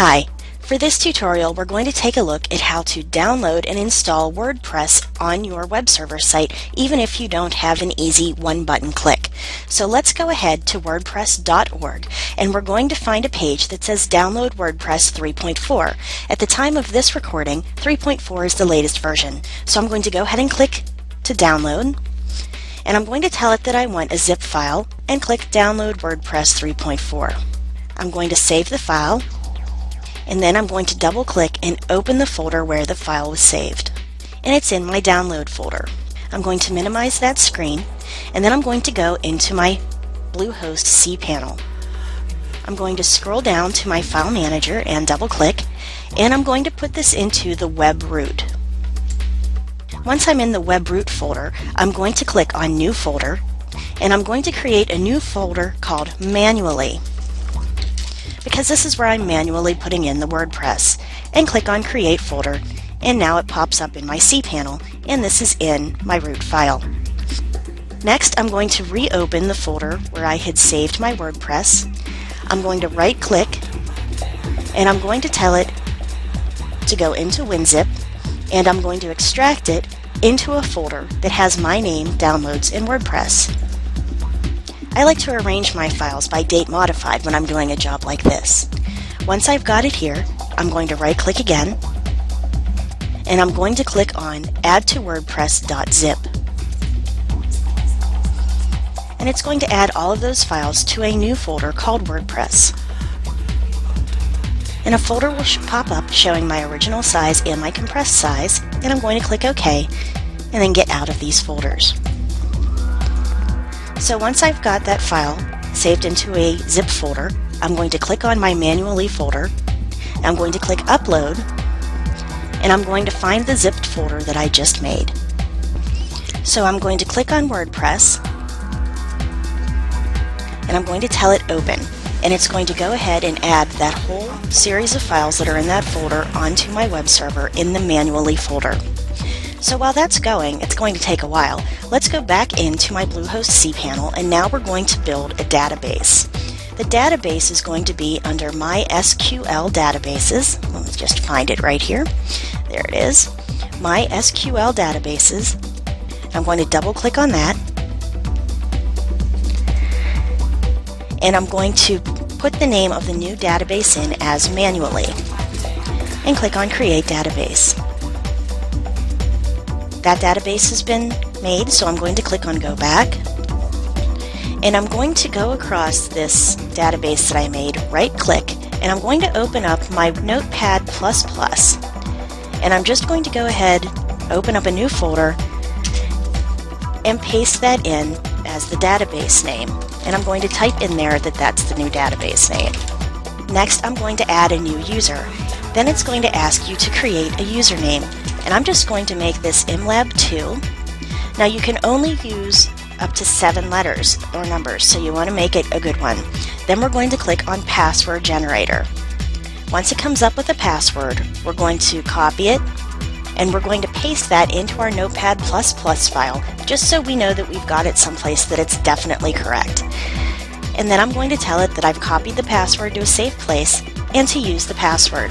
Hi, for this tutorial we're going to take a look at how to download and install WordPress on your web server site even if you don't have an easy one-button click. So let's go ahead to wordpress.org and we're going to find a page that says Download WordPress 3.4. At the time of this recording, 3.4 is the latest version. So I'm going to go ahead and click to download, and I'm going to tell it that I want a zip file and click Download WordPress 3.4. I'm going to save the file, and then I'm going to double click and open the folder where the file was saved. And it's in my download folder. I'm going to minimize that screen, and then I'm going to go into my Bluehost cPanel. I'm going to scroll down to my file manager and double click, and I'm going to put this into the web root. Once I'm in the web root folder, I'm going to click on New Folder, and I'm going to create a new folder called Manually, because this is where I'm manually putting in the WordPress, and click on Create Folder, and now it pops up in my cPanel, and this is in my root file. Next, I'm going to reopen the folder where I had saved my WordPress. I'm going to right click, and I'm going to tell it to go into WinZip, and I'm going to extract it into a folder that has my name, Downloads, in WordPress. I like to arrange my files by date modified when I'm doing a job like this. Once I've got it here, I'm going to right click again, and I'm going to click on Add to WordPress.zip. And it's going to add all of those files to a new folder called WordPress. And a folder will pop up showing my original size and my compressed size, and I'm going to click OK and then get out of these folders. So once I've got that file saved into a zip folder, I'm going to click on my Manually folder, and I'm going to click Upload, and I'm going to find the zipped folder that I just made. So I'm going to click on WordPress, and I'm going to tell it Open, and it's going to go ahead and add that whole series of files that are in that folder onto my web server in the Manually folder. So while that's going, it's going to take a while. Let's go back into my Bluehost cPanel, and now we're going to build a database. The database is going to be under My SQL Databases. Let's just find it right here. There it is. My SQL Databases. I'm going to double click on that, and I'm going to put the name of the new database in as Manually, and click on Create Database. That database has been made, so I'm going to click on Go Back, and I'm going to go across this database that I made, right click, and I'm going to open up my Notepad++, and I'm just going to go ahead, open up a new folder, and paste that in as the database name, and I'm going to type in there that that's the new database name. Next, I'm going to add a new user. Then it's going to ask you to create a username, and I'm just going to make this imlab2. Now you can only use up to 7 letters or numbers, so you want to make it a good one. Then we're going to click on Password Generator. Once it comes up with a password, we're going to copy it, and we're going to paste that into our Notepad++ file, just so we know that we've got it someplace that it's definitely correct. And then I'm going to tell it that I've copied the password to a safe place and to use the password.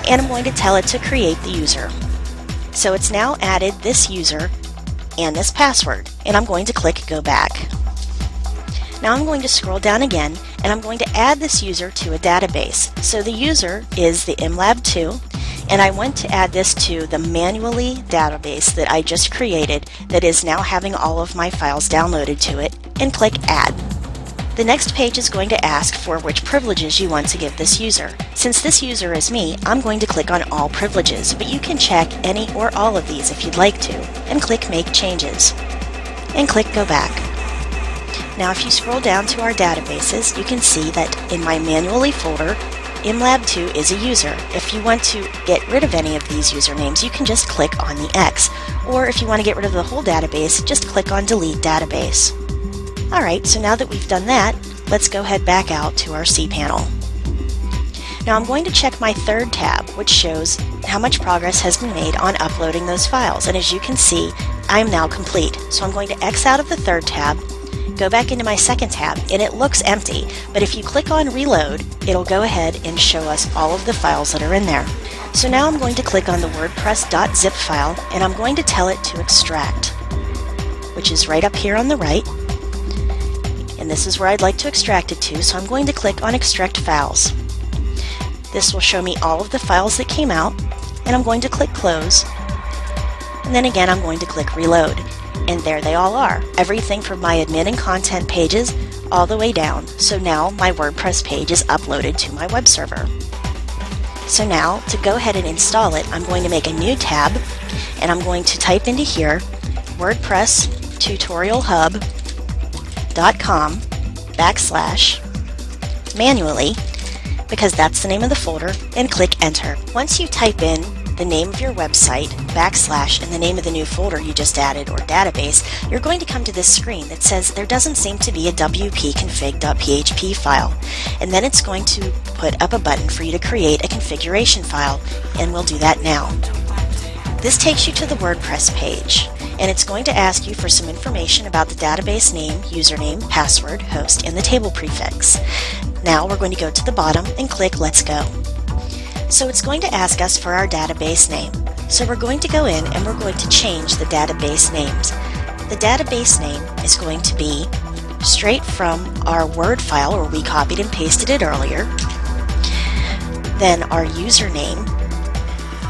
And I'm going to tell it to create the user. So it's now added this user and this password, and I'm going to click Go Back. Now I'm going to scroll down again, and I'm going to add this user to a database. So the user is the imlab2, and I want to add this to the Manually database that I just created that is now having all of my files downloaded to it, and click Add. The next page is going to ask for which privileges you want to give this user. Since this user is me, I'm going to click on All Privileges, but you can check any or all of these if you'd like to, and click Make Changes, and click Go Back. Now if you scroll down to our databases, you can see that in my Manually folder, imlab2 is a user. If you want to get rid of any of these usernames, you can just click on the X, or if you want to get rid of the whole database, just click on Delete Database. Alright, so now that we've done that, let's go head back out to our cPanel. Now I'm going to check my third tab, which shows how much progress has been made on uploading those files, and as you can see, I am now complete. So I'm going to X out of the third tab, go back into my second tab, and it looks empty, but if you click on reload, it'll go ahead and show us all of the files that are in there. So now I'm going to click on the WordPress.zip file, and I'm going to tell it to extract, which is right up here on the right. And this is where I'd like to extract it to, so I'm going to click on Extract Files. This will show me all of the files that came out, and I'm going to click Close. And then again, I'm going to click Reload. And there they all are. Everything from my admin and content pages all the way down. So now my WordPress page is uploaded to my web server. So now to go ahead and install it, I'm going to make a new tab, and I'm going to type into here WordPress tutorialhub.com/manually, because that's the name of the folder, and click Enter. Once you type in the name of your website, / and the name of the new folder you just added or database, you're going to come to this screen that says there doesn't seem to be a wp-config.php file. And then it's going to put up a button for you to create a configuration file, and we'll do that now. This takes you to the WordPress page, and it's going to ask you for some information about the database name, username, password, host, and the table prefix. Now we're going to go to the bottom and click Let's Go. So it's going to ask us for our database name. So we're going to go in and we're going to change the database names. The database name is going to be straight from our Word file where we copied and pasted it earlier. Then our username,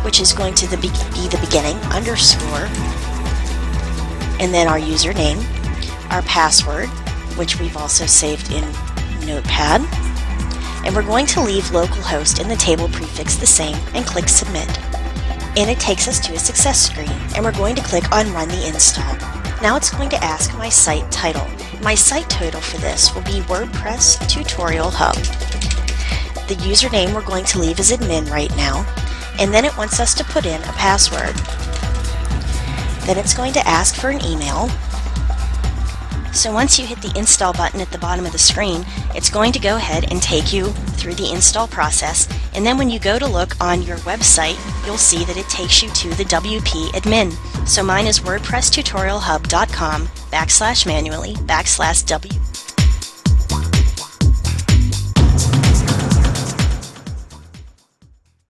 which is going to be the beginning, underscore, and then our username, our password, which we've also saved in Notepad. And we're going to leave localhost and the table prefix the same and click Submit. And it takes us to a success screen, and we're going to click on Run the Install. Now it's going to ask my site title. My site title for this will be WordPress Tutorial Hub. The username we're going to leave as admin right now, and then it wants us to put in a password. Then it's going to ask for an email. So once you hit the install button at the bottom of the screen, it's going to go ahead and take you through the install process, and then when you go to look on your website, you'll see that it takes you to the WP admin. So mine is WordPressTutorialHub.com /manually /W